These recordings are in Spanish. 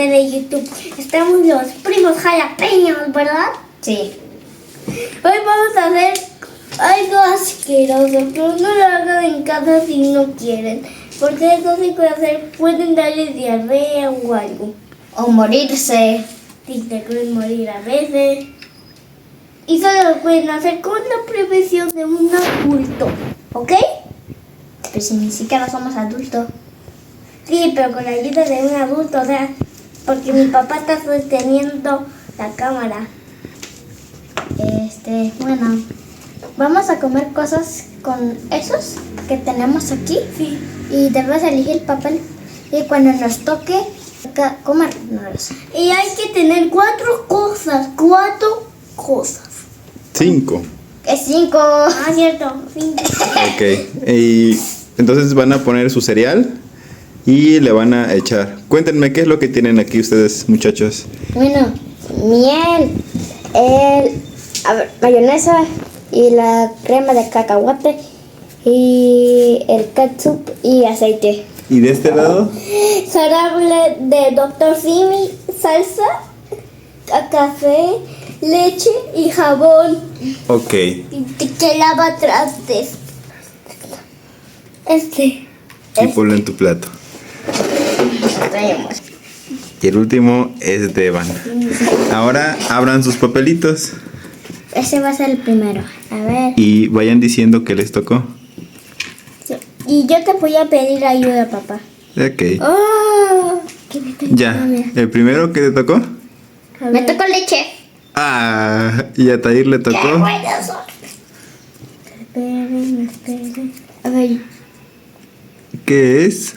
canal de YouTube. Estamos los primos jalapeños, ¿verdad? Sí. Hoy vamos a hacer algo asqueroso, pero no lo hagan en casa si no quieren. Porque eso sí puede hacer, pueden darle diarrea o algo. O morirse. Si te pueden morir a veces. Y solo lo pueden hacer con la prevención de un adulto, ¿ok? Pues si ni siquiera somos adultos. Sí, pero con la ayuda de un adulto, o sea, porque mi papá está sosteniendo la cámara. Bueno, vamos a comer cosas con esos que tenemos aquí. Sí. Y debes elegir el papel. Y cuando nos toque comernos. Y hay que tener cuatro cosas. 5. Es 5. Ah, cierto, 5. Ok. Y entonces van a poner su cereal y le van a echar. Cuéntenme qué es lo que tienen aquí ustedes, muchachos. Bueno, miel, mayonesa y la crema de cacahuate y el ketchup y aceite. ¿Y de este lado? Jarabe de Dr. Simi, salsa, café, leche y jabón. Ok. Y que lava trastes. Y ponlo en tu plato. Y el último es de Evan. Ahora abran sus papelitos Ese va a ser el primero. A ver. y vayan diciendo que les tocó. Y yo te voy a pedir ayuda, papá. Ok. Oh, Ya. ¿El primero que te tocó? Me tocó leche. Ah, y a Tair le tocó. Esperen. A ver. ¿Qué es?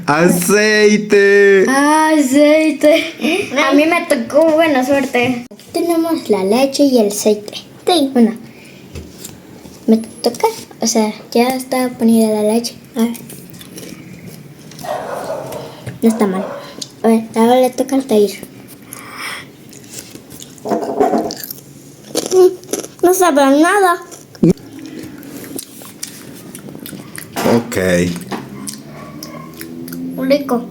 ¡Aceite! Aceite. A mí me tocó buena suerte. Aquí tenemos la leche y el aceite. Sí. Bueno, me toca. O sea, ya está ponida la leche. A ver. No está mal. A ver, ahora le toca al Tair. No sabrán nada. Ok. Rico.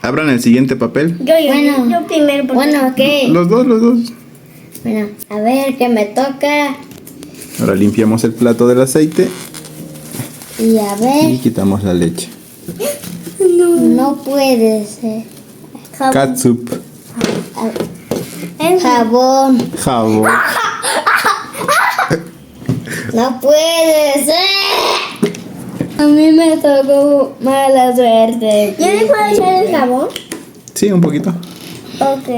Abran el siguiente papel. Yo primero. porque- Bueno, ok. Los dos. Bueno, a ver, ¿qué me toca? Ahora limpiamos el plato del aceite Y a y ver. quitamos la leche. No puede ser. Jabón. Catsup. Jabón. Jabón. No puede ser. A mí me tocó mala suerte. ¿Yo le puedo echar el jabón? Sí, un poquito. Ok.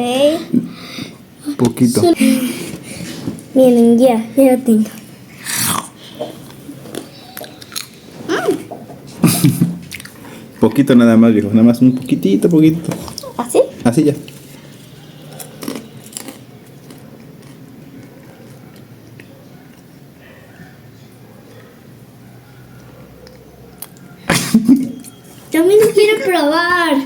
Poquito. Miren, ya lo tengo. Poquito nada más, viejo. Nada más un poquitito. ¿Así? Así ya. También lo quiero probar.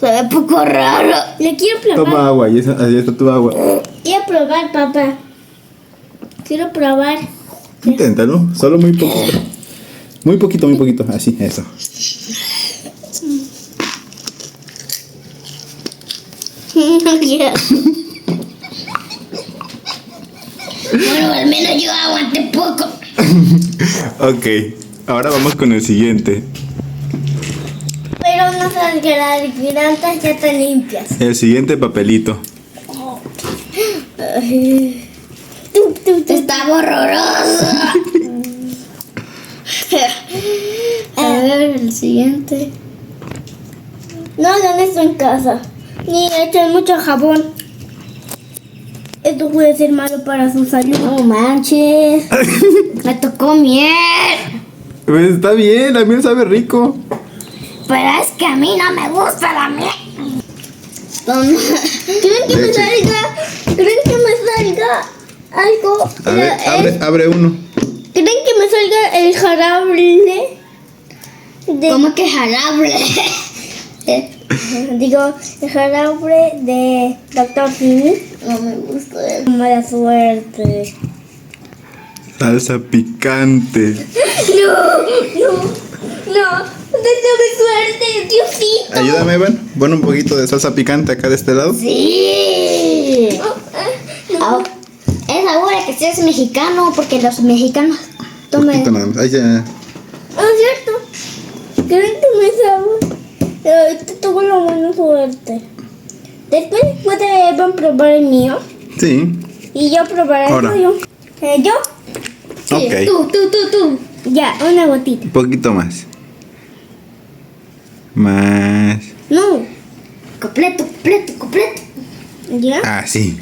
Se ve poco raro. Le quiero probar. Toma agua, y ahí está tu agua. Quiero probar, papá. Quiero probar. Inténtalo, solo muy poquito. Muy poquito. Así, eso. No quiero. Bueno, al menos yo aguanté poco. Ok, ahora vamos con el siguiente. Pero no las grandas ya están limpias. El siguiente papelito. Está horroroso. A ver, el siguiente. No hagan eso en casa. Ni echen mucho jabón. Esto puede ser malo para su salud. No manches. Me tocó miel. Pues está bien, la miel sabe rico. Pero es que a mí no me gusta la miel. ¿Creen que me salga? Algo? A ver, abre uno. ¿Creen que me salga el jarabe? ¿Cómo que jarabe? Digo, el jarabe de Dr. Simi. No me gusta eso. Mala suerte. Salsa picante. No. suerte, Diosito. Ayúdame, Evan. Pon un poquito de salsa picante acá de este lado. Sí. Ah, es ahora que seas mexicano, porque los mexicanos toman. Poquito nada más. Ahí ya. Ah, cierto. ¿Quieren tomar sabor? Ahorita tuvo la buena suerte. Después puede Evan probar el mío. Sí. Y yo probaré el Ahora. tuyo. ¿Yo? Sí, Ok. tú. Ya, una gotita. Un poquito más. Más. No. Completo. ¿Ya? Así.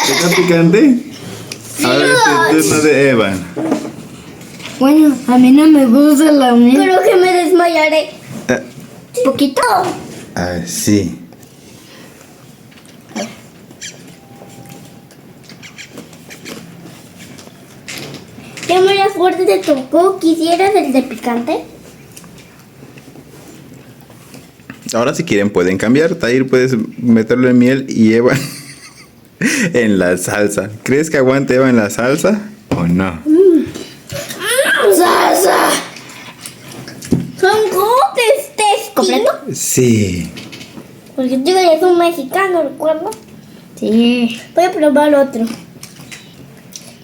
¿Está picante? Ahora es el turno de Evan. Bueno, a mí no me gusta la mía. Creo que me desmayaré. Poquito. Así. ¿Qué mala suerte te tocó? ¿Quisieras el de picante? Ahora si quieren pueden cambiar. Tahir puedes meterlo en miel y Evan en la salsa. ¿Crees que aguante Evan en la salsa o no? Salsa. Son gotes, ¿Completo? Sí. Porque tú eres un mexicano, ¿recuerdas? Sí. Voy a probar otro.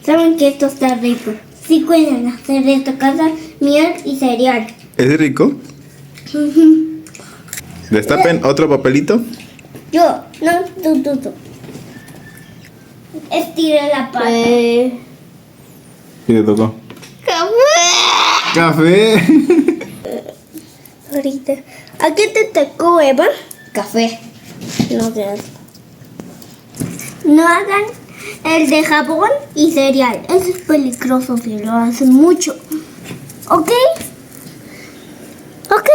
Saben que esto está rico. Sí pueden hacer de esto casa, miel y cereal. ¿Es rico? Destapen otro papelito. Yo, no, tú. Estira la pata. ¿Qué te tocó? ¡Café! Café. Ahorita. ¿A qué te tocó, Eva? Café. No sé. No hagan el de jabón y cereal. Eso es peligroso si lo hacen mucho. ¿Ok? ¿Ok?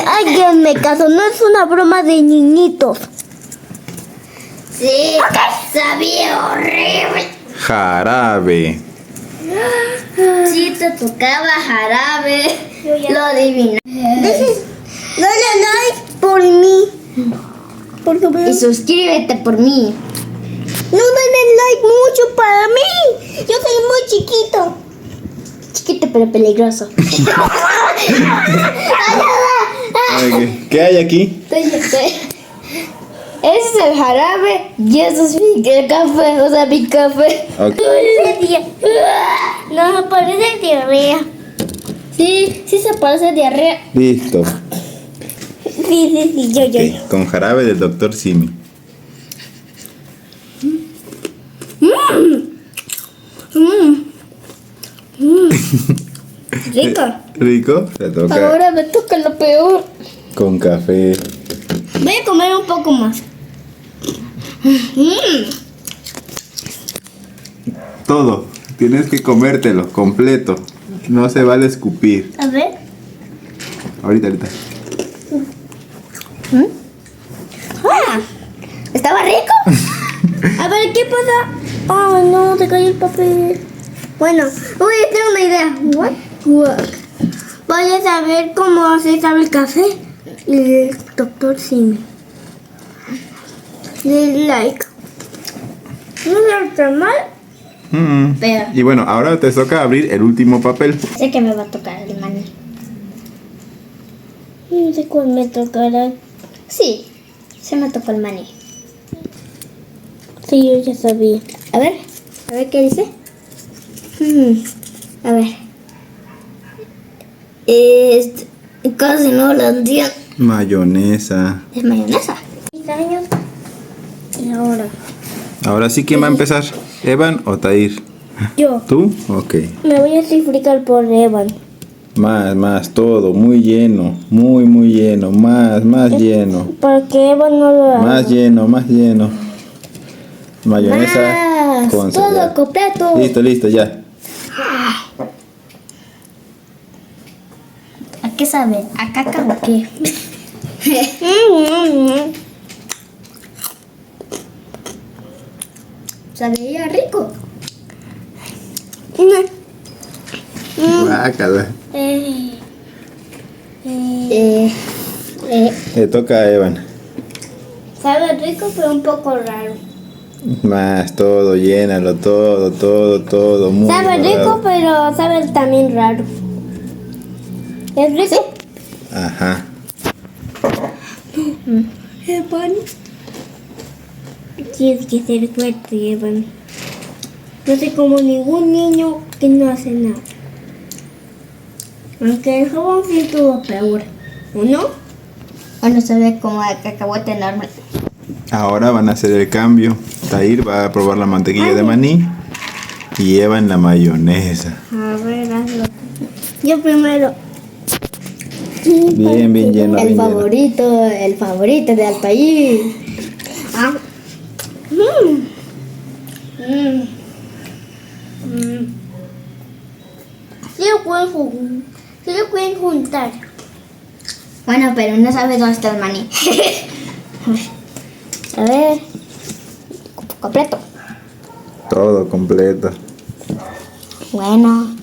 Háganme caso, no es una broma de niñitos. Sí. Sabía horrible. Jarabe. Sí, te tocaba jarabe. Yo ya- Lo adiviné. Dale like por mí. Por favor. Y suscríbete por mí. No den like mucho para mí. Yo soy muy chiquito. Chiquito pero peligroso. ¿Qué hay aquí? Ese es el jarabe y eso es el café, o sea, mi café. Ok. No, parece diarrea. Sí se parece a diarrea. Listo. Sí, yo. Ok, con jarabe del doctor Simi. Rico. ¿Rico? Te toca Ahora me toca lo peor. con café. Voy a comer un poco más. Todo. Tienes que comértelo completo. No se vale escupir. A ver. Ahorita. ¿Estaba rico? A ver, ¿qué pasa? Oh, no, te cayó el papel. Bueno, voy a hacer una idea. What? Voy a saber cómo se sabe el café. Y el doctor Simi. Le like. No está mal. Pero Y bueno, ahora te toca abrir el último papel. sé que me va a tocar el maní. No sé cuál me tocará. Sí, se me tocó el maní. Sí, yo ya sabía. A ver qué dice. A ver. Casi no lo entiendo. Mayonesa. Es mayonesa. 10 años. Y ahora. Ahora sí, ¿quién va a empezar? ¿Evan o Tahir? Yo. ¿Tú? Ok. Me voy a simplificar por Evan. Más, todo, muy lleno, muy lleno, más lleno, Para que Evan no lo haga. más lleno. Mayonesa Más, con todo cereal. completo. Listo, ya. ¿A qué sabe? ¿A caca o qué? Sabía rico. Guácala. Le toca a Evan. Sabe rico, pero un poco raro. Más, todo, llénalo, todo. Muy Sabe raro. rico, pero sabe también raro. ¿Es rico? Ajá. Evan. Tienes que ser fuerte, Evan. No sé como ningún niño que no hace nada. Aunque el jabón sí estuvo peor. ¿O no? Bueno, se ve como el cacahuete normal. Ahora van a hacer el cambio. Tahir va a probar la mantequilla de maní y Evan la mayonesa. A ver, hazlo. Yo primero. Bien lleno, El bien lleno. favorito de Altair. Ah. Sí lo pueden juntar. Bueno, pero no sabe dónde está el maní. A ver. Completo. Todo completo. Bueno.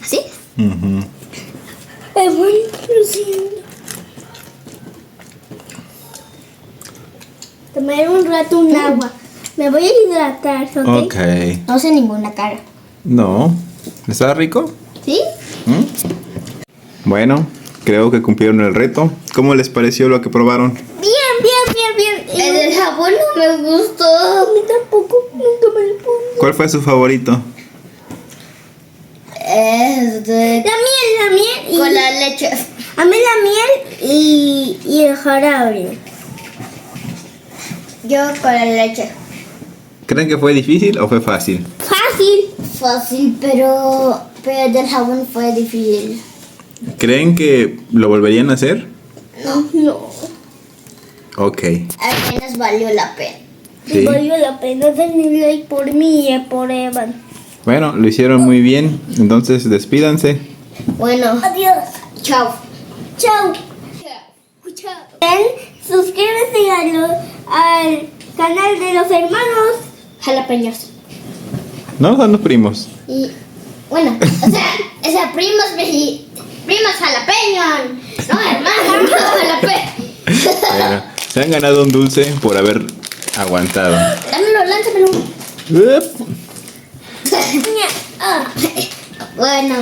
¿Así? Ujú. Evan, lo siento. Tomar un rato un agua. Me voy a hidratar, ¿ok? Ok. No sé ninguna cara. No. ¿Está rico? ¿Sí? ¿Mm? Bueno, creo que cumplieron el reto. ¿Cómo les pareció lo que probaron? Bien. El del jabón no me gustó. A mí tampoco, nunca me lo pongo. ¿Cuál fue su favorito? Este. La miel y... Con la leche. A mí la miel y el jarabe. Yo con la leche. ¿Creen que fue difícil o fue fácil? Fácil. Fácil, pero el del jabón fue difícil. ¿Creen que lo volverían a hacer? No. Ok. Apenas valió la pena. Sí. Valió la pena darle like por mí y por Evan. Bueno, lo hicieron muy bien. Entonces, despídanse. Bueno, Adiós. chao. Chao. Suscríbete al canal de los hermanos. Jalapeños. No, son los primos. Y bueno, o sea, primos jalapeños. No, hermanos, no jalapeños. Bueno, se han ganado un dulce por haber aguantado. Dámelo, lánzamelo. Up. Bueno.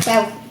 Chao.